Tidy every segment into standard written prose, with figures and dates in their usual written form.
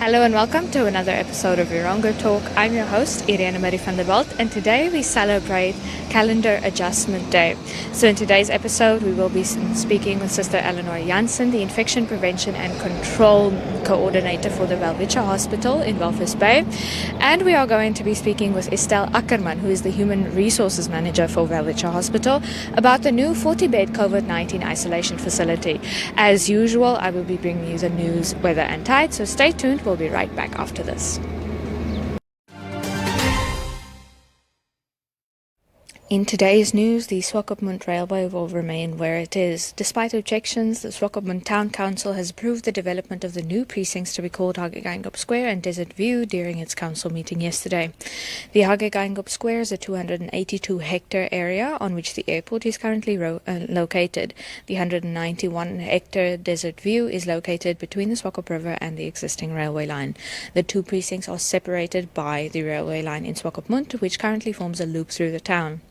Hello and welcome to another episode of Erongo Talk. I'm your host, Irene-Mari from Walt, and today we celebrate Calendar Adjustment Day. So in today's episode, we will be speaking with Sr Eleanor Jansen, the Infection Prevention and Control Coordinator for the Welwitschia Hospital in Walvis Bay. And we are going to be speaking with Estelle Ackerman, who is the Human Resources Manager for Welwitschia Hospital, about the new 40-bed COVID-19 isolation facility. As usual, I will be bringing you the news, weather and tide, so stay tuned. We'll be right back after this. In today's news, the Swakopmund Railway will remain where it is. Despite objections, the Swakopmund Town Council has approved the development of the new precincts to be called Hagegeingob Square and Desert View during its council meeting yesterday. The Hagegeingob Square is a 282-hectare area on which the airport is currently located. The 191-hectare Desert View is located between the Swakop River and the existing railway line. The two precincts are separated by the railway line in Swakopmund, which currently forms a loop through the town.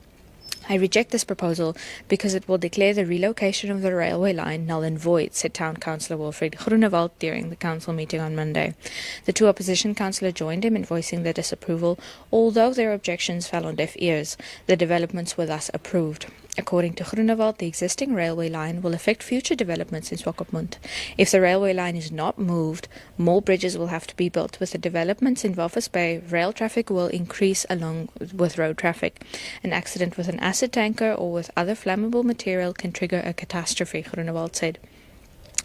I reject this proposal because it will declare the relocation of the railway line null and void, said Town Councillor Wilfred Walt during the council meeting on Monday. The two opposition councillors joined him in voicing their disapproval, although their objections fell on deaf ears. The developments were thus approved. According to Walt, the existing railway line will affect future developments in Swakopmund. If the railway line is not moved, more bridges will have to be built. With the developments in Walvis Bay, rail traffic will increase along with road traffic. An accident with an acid tanker or with other flammable material can trigger a catastrophe, Walt said.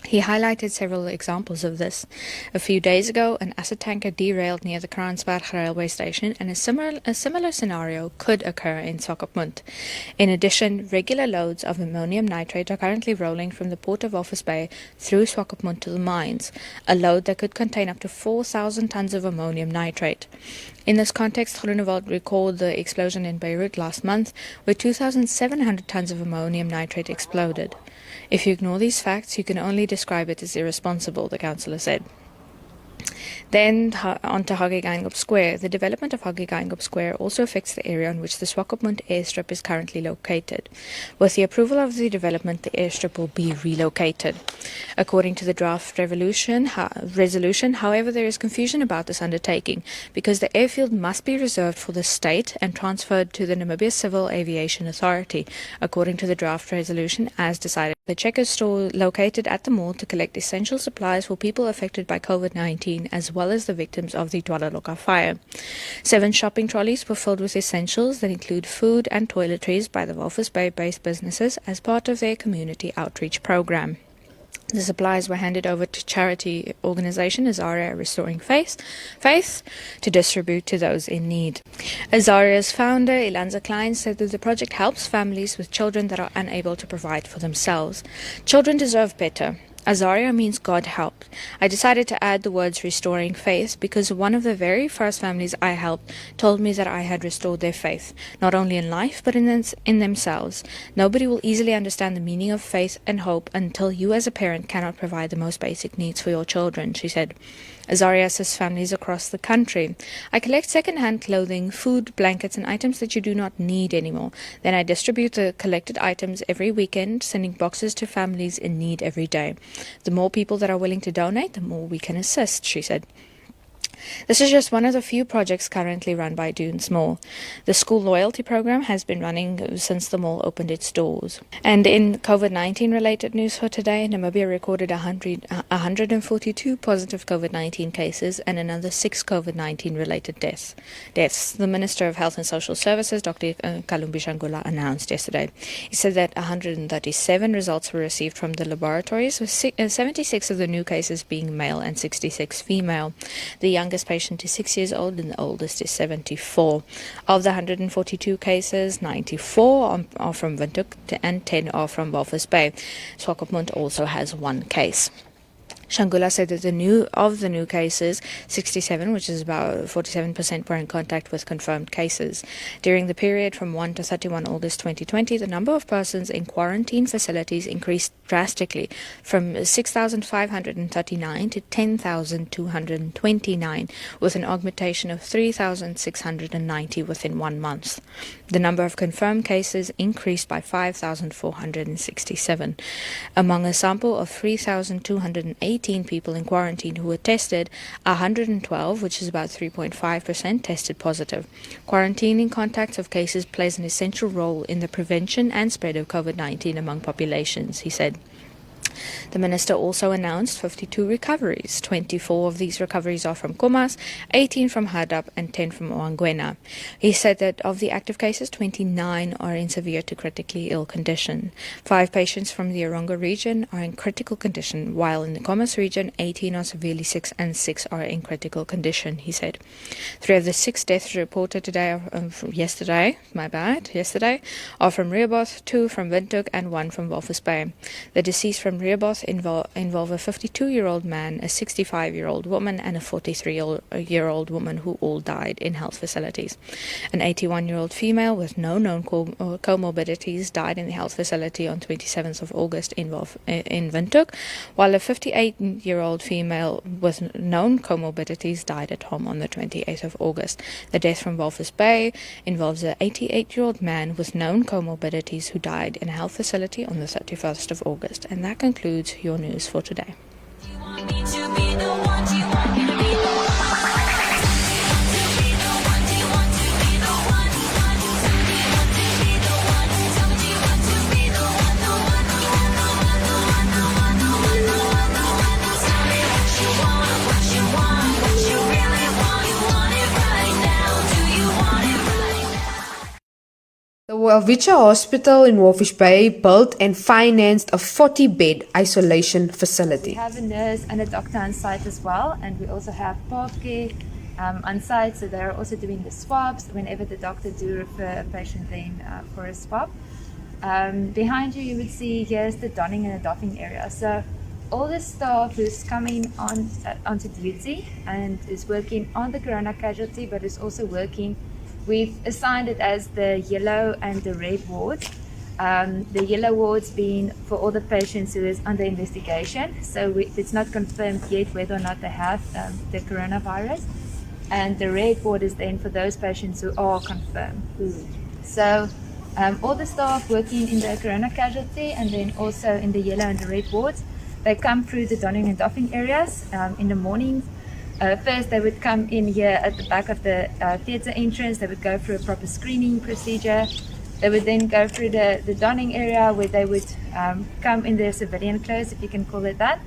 He highlighted several examples of this. A few days ago, an acid tanker derailed near the Kransberg railway station, and a similar scenario could occur in Swakopmund. In addition, regular loads of ammonium nitrate are currently rolling from the port of Walvis Bay through Swakopmund to the mines, a load that could contain up to 4,000 tons of ammonium nitrate. In this context, Groenewald recalled the explosion in Beirut last month, where 2,700 tons of ammonium nitrate exploded. If you ignore these facts, you can only describe it as irresponsible, the councillor said. Then on to Hagegeingob Square. The development of Hagegeingob Square also affects the area on which the Swakopmund airstrip is currently located. With the approval of the development, the airstrip will be relocated. According to the draft resolution, however, there is confusion about this undertaking because the airfield must be reserved for the state and transferred to the Namibia Civil Aviation Authority, according to the draft resolution as decided. The Checkers store located at the mall to collect essential supplies for people affected by COVID-19 as well as the victims of the Dwalaloka fire. 7 shopping trolleys were filled with essentials that include food and toiletries by the Walvis Bay-based businesses as part of their community outreach program. The supplies were handed over to charity organization Azaria Restoring Faith to distribute to those in need. Azaria's founder, Ilanza Klein, said that the project helps families with children that are unable to provide for themselves. Children deserve better. Azaria means God helped. I decided to add the words restoring faith because one of the very first families I helped told me that I had restored their faith, not only in life but in themselves. Nobody will easily understand the meaning of faith and hope until you as a parent cannot provide the most basic needs for your children, she said. Azaria assists families across the country. I collect second-hand clothing, food, blankets, and items that you do not need anymore. Then I distribute the collected items every weekend, sending boxes to families in need every day. The more people that are willing to donate, the more we can assist, she said. This is just one of the few projects currently run by Dunes Mall. The school loyalty program has been running since the mall opened its doors. And in COVID-19 related news for today, Namibia recorded 142 positive COVID-19 cases and another 6 COVID-19 related deaths. The Minister of Health and Social Services, Dr. Kalumbi Shangula, announced yesterday. He said that 137 results were received from the laboratories, with 76 of the new cases being male and 66 female. The youngest patient is 6 years old and the oldest is 74. Of the 142 cases, 94 are from Windhoek and 10 are from Walvis Bay. Swakopmund also has 1 case. Shangula said that of the new cases, 67, which is about 47%, were in contact with confirmed cases. During the period from 1 to 31 August 2020, the number of persons in quarantine facilities increased drastically from 6,539 to 10,229, with an augmentation of 3,690 within 1 month. The number of confirmed cases increased by 5,467. Among a sample of 3,208 18 people in quarantine who were tested, 112, which is about 3.5%, tested positive. Quarantining contacts of cases plays an essential role in the prevention and spread of COVID-19 among populations, he said. The minister also announced 52 recoveries. 24 of these recoveries are from Khomas, 18 from Hadap, and 10 from Wangwena. He said that of the active cases, 29 are in severe to critically ill condition. 5 patients from the Erongo region are in critical condition, while in the Khomas region, 18 are severely sick and 6 are in critical condition, he said. 3 of the 6 deaths reported today, yesterday, are from Rehoboth, 2 from Windhoek, and 1 from Walvis Bay. The deceased from Rehoboth involve a 52-year-old man, a 65-year-old woman, and a 43-year-old woman who all died in health facilities. An 81-year-old female with no known comorbidities died in the health facility on 27th of August in Windhoek, while a 58-year-old female with known comorbidities died at home on the 28th of August. The death from Walvis Bay involves an 88-year-old man with known comorbidities who died in a health facility on the 31st of August. And that concludes your news for today. The Welwitschia Hospital in Walvis Bay built and financed a 40-bed isolation facility. We have a nurse and a doctor on site as well, and we also have park-care on site, so they're also doing the swabs whenever the doctor do refer a patient then for a swab. Behind you would see here's the donning and the doffing area. So all the staff who's coming onto duty and is working on the corona casualty, but is also working, we've assigned it as the yellow and the red wards. The yellow wards being for all the patients who is under investigation. So it's not confirmed yet whether or not they have the coronavirus. And the red ward is then for those patients who are confirmed. So all the staff working in the corona casualty and then also in the yellow and the red wards, they come through the donning and doffing areas in the mornings. First, they would come in here at the back of the theatre entrance. They would go through a proper screening procedure. They would then go through the donning area where they would come in their civilian clothes, if you can call it that.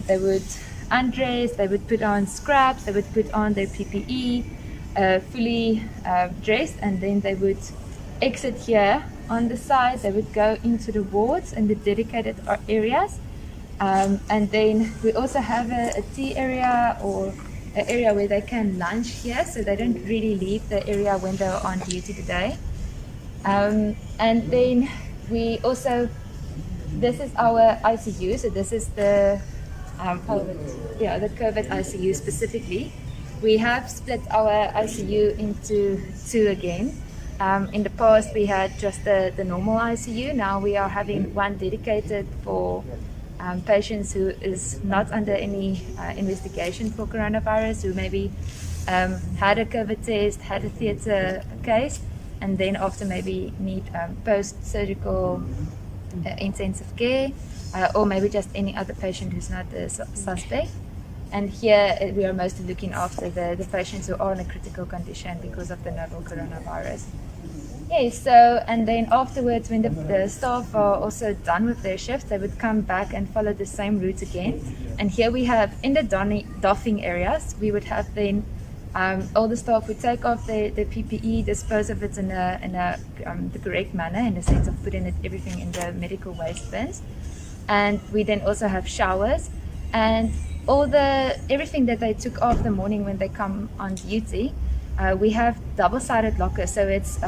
They would undress, they would put on scrubs, they would put on their PPE, fully dressed, and then they would exit here on the side. They would go into the wards and the dedicated areas. And then we also have a tea area or an area where they can lunch here, so they don't really leave the area when they're on duty today. And then we also, this is our ICU, so this is the the COVID ICU specifically. We have split our ICU into 2 again. In the past we had just the normal ICU. Now we are having one dedicated for patients who is not under any investigation for coronavirus, who maybe had a COVID test, had a theatre case, and then after maybe need post-surgical intensive care, or maybe just any other patient who's not a suspect. And here we are mostly looking after the patients who are in a critical condition because of the novel coronavirus. Yes, so, and then afterwards, when the staff are also done with their shifts, they would come back and follow the same route again. And here we have, in the doffing areas, we would have then all the staff would take off their PPE, dispose of it in the correct manner, in the sense of putting everything in the medical waste bins. And we then also have showers, and everything that they took off the morning when they come on duty, we have double-sided lockers, so it's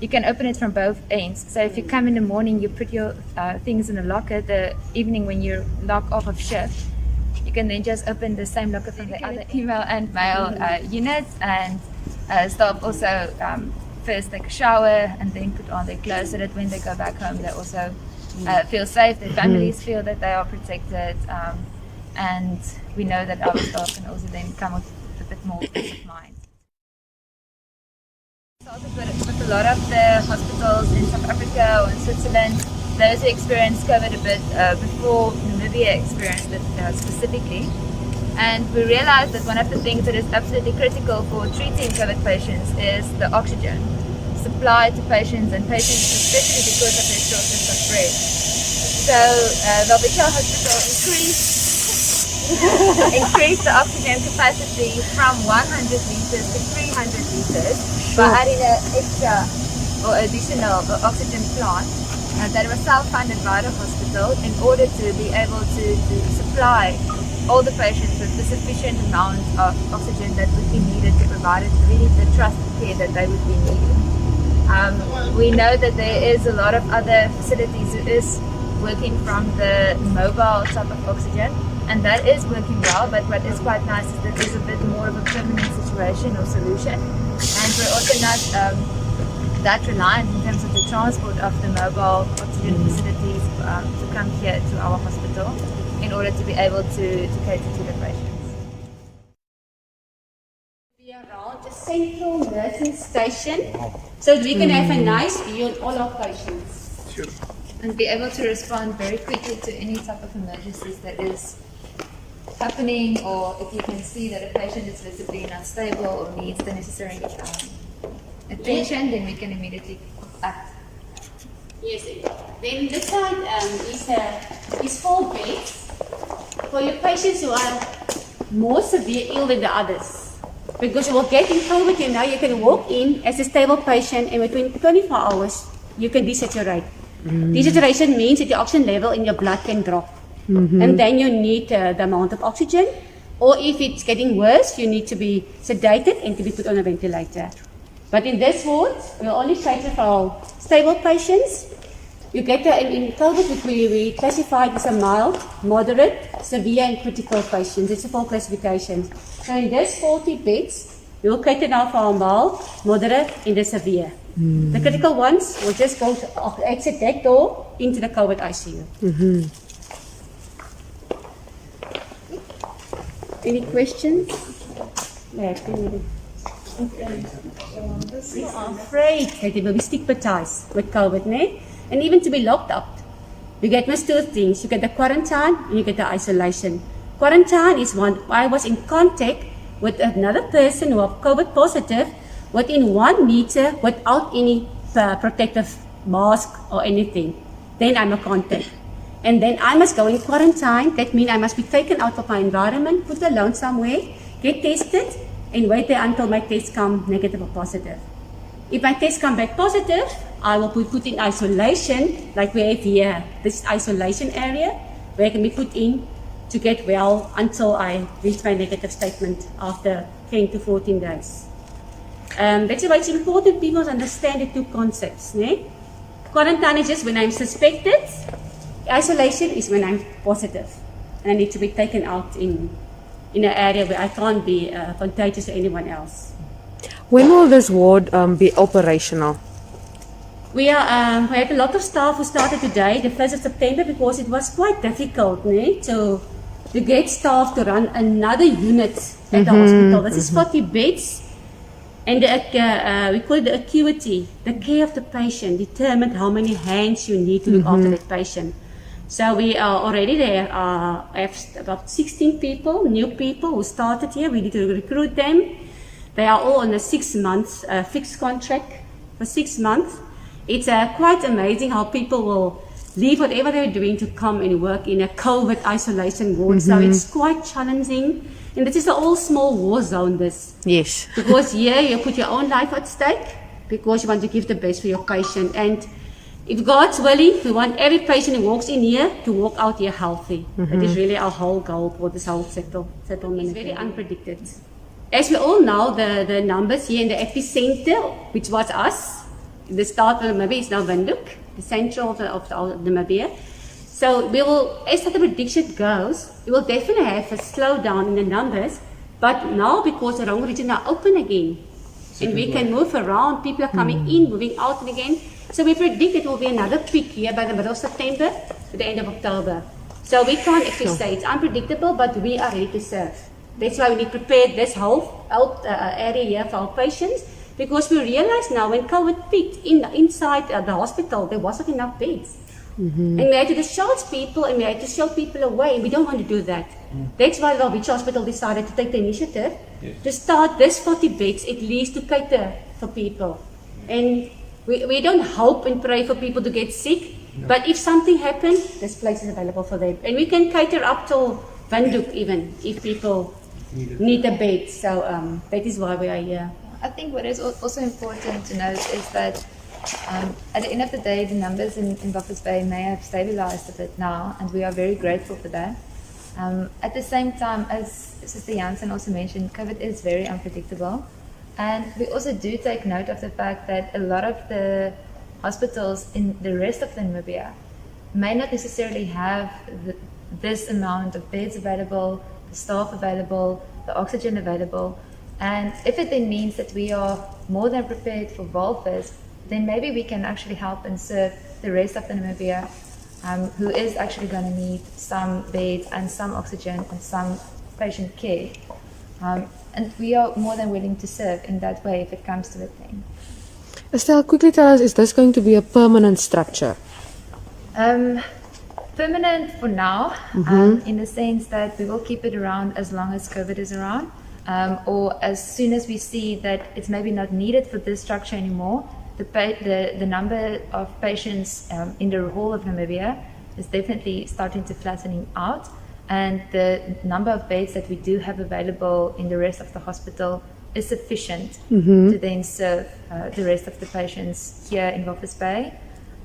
you can open it from both ends. So if you come in the morning, you put your things in a locker. The evening when you log off of shift, you can then just open the same locker from the other female and male units. And staff also first take a shower and then put on their clothes, so that when they go back home, they also feel safe. Their families feel that they are protected, and we know that our staff can also then come with a bit more peace of mind. With a lot of the hospitals in South Africa or in Switzerland, those who experienced COVID a bit before Namibia experienced it specifically. And we realized that one of the things that is absolutely critical for treating COVID patients is the oxygen supply to patients, and patients especially because of their shortness of breath. So Welwitschia Hospital increased the oxygen capacity from 100 liters to 300 liters by adding an extra or additional oxygen plant that was self-funded by the hospital in order to be able to supply all the patients with the sufficient amount of oxygen that would be needed to provide really the trusted care that they would be needing. We know that there is a lot of other facilities who is working from the mobile type of oxygen, and that is working well, but what is quite nice is that there's a bit more of a permanent situation or solution, and we're also not that reliant in terms of the transport of the mobile oxygen facilities to come here to our hospital in order to be able to cater to the patients. Be around a central nursing station so that we can have a nice view on all our patients. Sure. And be able to respond very quickly to any type of emergencies that is happening, or if you can see that a patient is visibly not stable or needs the necessary attention, then we can immediately act. Yes, then this side is 4 beds for your patients who are more severe ill than the others. Because you will get in COVID, you can walk in as a stable patient and within 24 hours you can desaturate. Desaturation means that the oxygen level in your blood can drop. And then you need the amount of oxygen, or if it's getting worse, you need to be sedated and to be put on a ventilator. But in this ward, we only cater for stable patients. You get in COVID, which we classified as a mild, moderate, severe, and critical patients. It's a 4 classifications. So in these 40 beds, we will cater now for our mild, moderate, and the severe. The critical ones will just go to exit that door into the COVID ICU. Any questions? We are afraid that they will be stigmatized with COVID, and even to be locked up. You get most 2 things. You get the quarantine and you get the isolation. Quarantine is when I was in contact with another person who was COVID positive within 1 meter without any protective mask or anything. Then I'm a contact. And then I must go in quarantine. That means I must be taken out of my environment, put alone somewhere, get tested, and wait there until my tests come negative or positive. If my tests come back positive, I will be put in isolation, like we have here, this isolation area, where I can be put in to get well until I reach my negative statement after 10 to 14 days. That's why it's important people understand the 2 concepts. Quarantine is just when I'm suspected. Isolation is when I'm positive and I need to be taken out in an area where I can't be contagious to anyone else. When will this ward be operational? We have a lot of staff who started today, the 1st of September, because it was quite difficult to get staff to run another unit at the hospital. This is 40 beds, and we call it the acuity, the care of the patient, determined how many hands you need to look after that patient. So we are already there, have about 16 people, new people who started here. We need to recruit them. They are all on a 6 months fixed contract for 6 months. It's quite amazing how people will leave whatever they're doing to come and work in a COVID isolation ward. So it's quite challenging. And this is an all small war zone, this. Yes. Because here you put your own life at stake because you want to give the best for your patient. And if God's willing, we want every patient who walks in here to walk out here healthy. That is really our whole goal for this whole settlement. It's very unpredicted. As we all know, the numbers here in the epicenter, which was us, the start of Namibia is now Windhoek, the central of Namibia. So we will, as the prediction goes, we will definitely have a slowdown in the numbers. But now, because the Erongo region are open again, and we can move around, people are coming in, moving out again. So we predict it will be another peak here by the middle of September to the end of October. So we can't actually say it's unpredictable, but we are ready to serve. That's why we need to prepare this whole area here for our patients, because we realize now when COVID peaked inside the hospital, there wasn't enough beds. And we had to discharge people and we had to show people away, and we don't want to do that. That's why the Welwitschia Hospital decided to take the initiative to start this 40 beds at least to cater for people. And we don't hope and pray for people to get sick, but if something happens, this place is available for them. And we can cater up to Windhoek even, if people need a bed. So that is why we are here. I think what is also important to note is that at the end of the day, the numbers in Walvis Bay may have stabilized a bit now, and we are very grateful for that. At the same time, as Sister Jansen also mentioned, COVID is very unpredictable. And we also do take note of the fact that a lot of the hospitals in the rest of Namibia may not necessarily have this amount of beds available, the staff available, the oxygen available. And if it then means that we are more than prepared for Walvis, then maybe we can actually help and serve the rest of the Namibia who is actually going to need some beds and some oxygen and some patient care. And we are more than willing to serve in that way if it comes to it then. Estelle, quickly tell us, is this going to be a permanent structure? Permanent for now, in the sense that we will keep it around as long as COVID is around, or as soon as we see that it's maybe not needed for this structure anymore. The number of patients in the whole of Namibia is definitely starting to flattening out, and the number of beds that we do have available in the rest of the hospital is sufficient to then serve the rest of the patients here in Walvis Bay,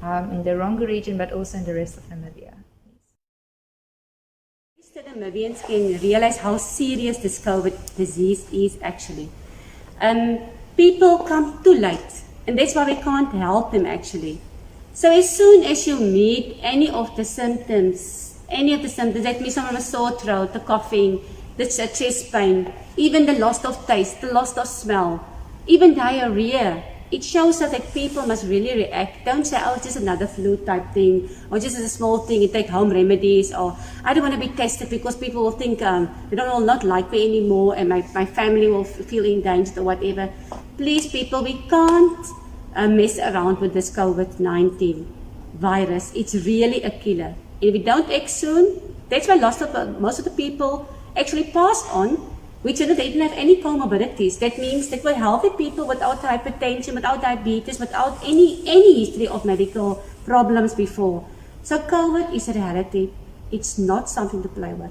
in the Erongo region, but also in the rest of Namibia. The Namibians can realize how serious this COVID disease is actually. People come too late, and that's why we can't help them actually. So as soon as you meet any of the symptoms, that means some of a sore throat, the coughing, the chest pain, even the loss of taste, the loss of smell, even diarrhea, it shows us that people must really react. Don't say, oh, it's just another flu type thing, or just a small thing, you take home remedies, or I don't want to be tested because people will think they will not like me anymore and my family will feel endangered or whatever. Please people, we can't mess around with this COVID-19 virus. It's really a killer. If we don't act soon, that's why most of the people actually passed on, which they didn't have any comorbidities. That means that were healthy people without hypertension, without diabetes, without any history of medical problems before. So COVID is a reality. It's not something to play with.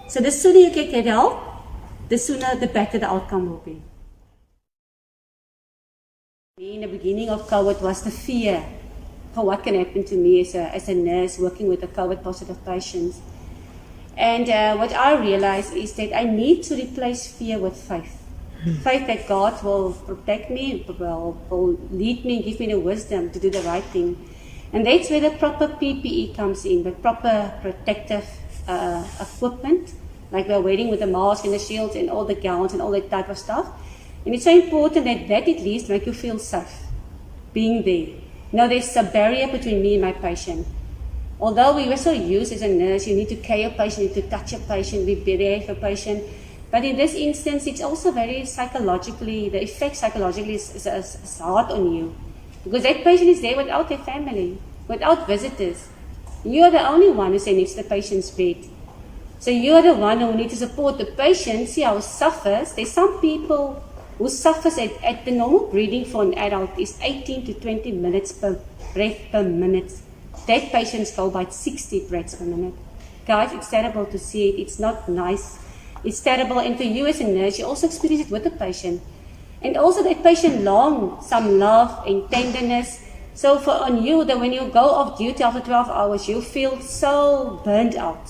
So the sooner you get help, the sooner the better the outcome will be. In the beginning of COVID was the fear for what can happen to me as a nurse working with the COVID positive patients. And what I realized is that I need to replace fear with faith. Faith that God will protect me, will lead me, give me the wisdom to do the right thing. And that's where the proper PPE comes in, the proper protective equipment, like we're wearing with the mask and the shields and all the gowns and all that type of stuff. And it's so important that at least make you feel safe being there. Now there's a barrier between me and my patient. Although we were so used as a nurse, you need to care your patient, you need to touch your patient, be there for patient. But in this instance, it's also very psychologically, the effect psychologically is hard on you. Because that patient is there without their family, without visitors. You are the only one who's next to the patient's bed. So you are the one who needs to support the patient, see how it suffers. There's some people who suffers at the normal breathing for an adult is 18 to 20 minutes per breath per minute. That patients go by 60 breaths per minute. Guys, it's terrible to see it. It's not nice. It's terrible. And for you as a nurse, you also experience it with the patient. And also that patient longs some love and tenderness. So on you, that when you go off duty after 12 hours, you feel so burnt out.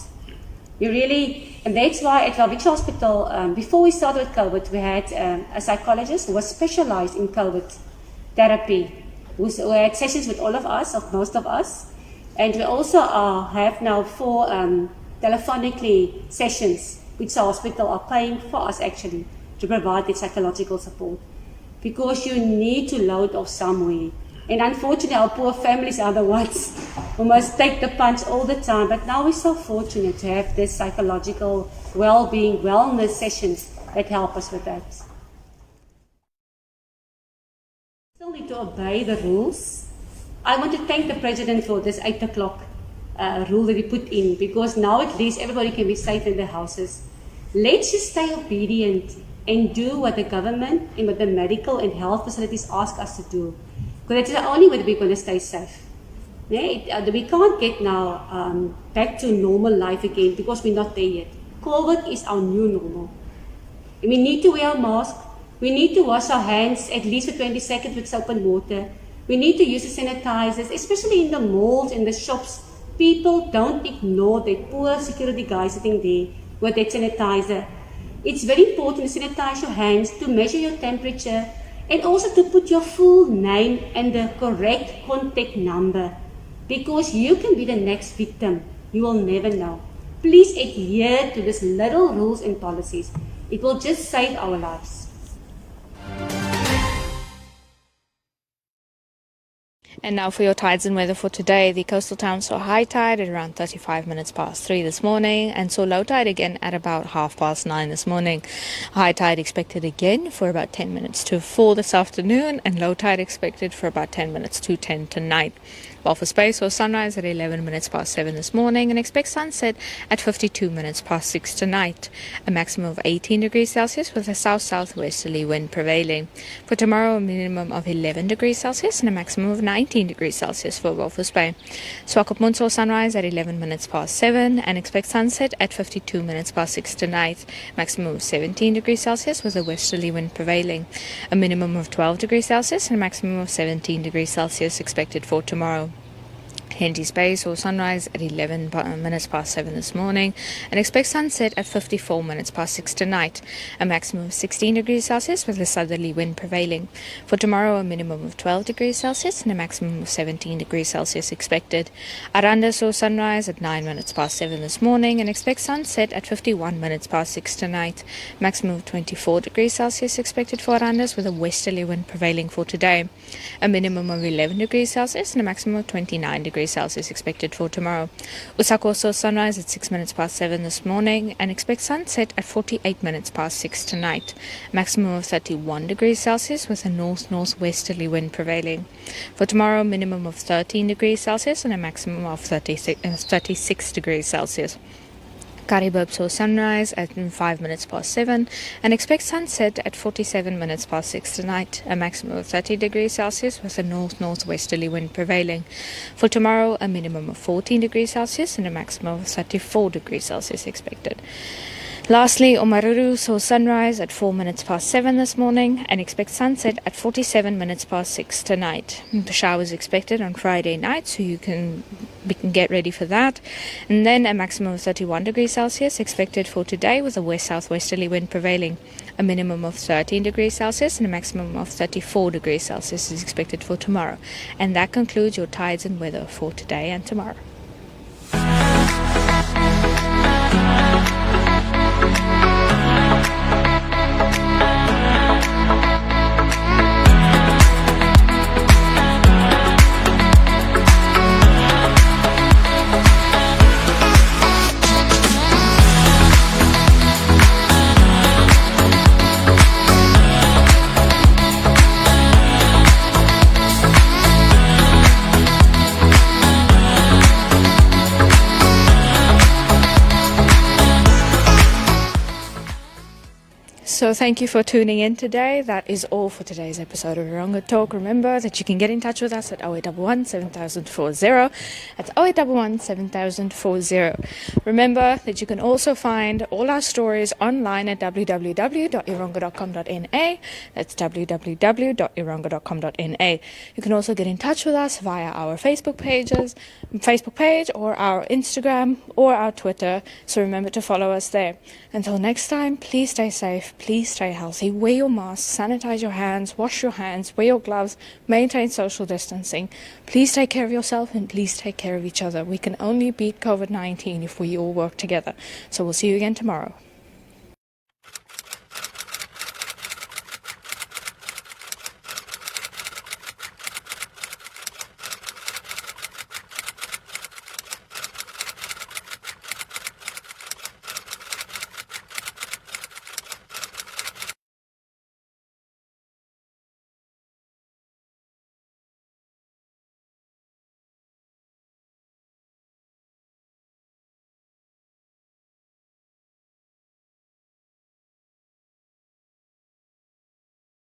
You really, and that's why at Welwitschia Hospital, before we started with COVID, we had a psychologist who was specialized in COVID therapy, who had sessions with all of us, or most of us. And we also have now 4 telephonically sessions, which the hospital are paying for us actually, to provide that psychological support. Because you need to load off somewhere. And unfortunately, our poor families are the ones who must take the punch all the time. But now we're so fortunate to have this psychological well-being, wellness sessions that help us with that. We still need to obey the rules. I want to thank the President for this 8 o'clock rule that he put in, because now at least everybody can be safe in their houses. Let's just stay obedient and do what the government and what the medical and health facilities ask us to do, because that's the only way that we're going to stay safe. We can't get now back to normal life again because we're not there yet. COVID is our new normal. And we need to wear a mask. We need to wash our hands at least for 20 seconds with soap and water. We need to use the sanitizers, especially in the malls, in the shops. People don't ignore the poor security guys sitting there with that sanitizer. It's very important to sanitize your hands, to measure your temperature, and also to put your full name and the correct contact number, because you can be the next victim. You will never know. Please adhere to these little rules and policies. It will just save our lives. And now for your tides and weather for today. The coastal towns saw high tide at around 35 minutes past 3 this morning and saw low tide again at about 9:30 this morning. High tide expected again for about 10 minutes to 4 this afternoon, and low tide expected for about 10 minutes to 10 tonight. Walvis Bay saw sunrise at 11 minutes past 7 this morning and expect sunset at 52 minutes past 6 tonight. A maximum of 18 degrees Celsius with a south-southwesterly wind prevailing. For tomorrow, a minimum of 11 degrees Celsius and a maximum of 19 degrees Celsius for Walvis Bay. Swakopmund saw sunrise at 11 minutes past 7 and expect sunset at 52 minutes past 6 tonight. Maximum of 17 degrees Celsius with a westerly wind prevailing. A minimum of 12 degrees Celsius and a maximum of 17 degrees Celsius expected for tomorrow. Henty's Bay saw sunrise at 11 minutes past 7 this morning and expect sunset at 54 minutes past 6 tonight. A maximum of 16 degrees Celsius with a southerly wind prevailing. For tomorrow, a minimum of 12 degrees Celsius and a maximum of 17 degrees Celsius expected. Aranda saw sunrise at 9 minutes past 7 this morning and expect sunset at 51 minutes past 6 tonight. Maximum of 24 degrees Celsius expected for Arandas with a westerly wind prevailing for today. A minimum of 11 degrees Celsius and a maximum of 29 degrees Celsius expected for tomorrow. Usako saw sunrise at 6 minutes past 7 this morning and expect sunset at 48 minutes past 6 tonight. Maximum of 31 degrees Celsius with a north-northwesterly wind prevailing. For tomorrow, minimum of 13 degrees Celsius and a maximum of 36 degrees Celsius. Karibub saw sunrise at 5 minutes past 7 and expect sunset at 47 minutes past 6 tonight. A maximum of 30 degrees Celsius with a north-northwesterly wind prevailing. For tomorrow, a minimum of 14 degrees Celsius and a maximum of 34 degrees Celsius expected. Lastly, Omaruru saw sunrise at 4 minutes past 7 this morning and expect sunset at 47 minutes past 6 tonight. The shower is expected on Friday night, so we can get ready for that. And then a maximum of 31 degrees Celsius expected for today with a west-southwesterly wind prevailing. A minimum of 13 degrees Celsius and a maximum of 34 degrees Celsius is expected for tomorrow. And that concludes your tides and weather for today and tomorrow. So thank you for tuning in today. That is all for today's episode of Erongo Talk. Remember that you can get in touch with us at 0811 7040. That's 0811 7040. Remember that you can also find all our stories online at www.erongo.com.na. That's www.erongo.com.na. You can also get in touch with us via our Facebook page or our Instagram or our Twitter. So remember to follow us there. Until next time, please stay safe. Please stay healthy. Wear your mask, sanitize your hands, wash your hands, wear your gloves, maintain social distancing. Please take care of yourself and please take care of each other. We can only beat COVID-19 if we all work together. So we'll see you again tomorrow.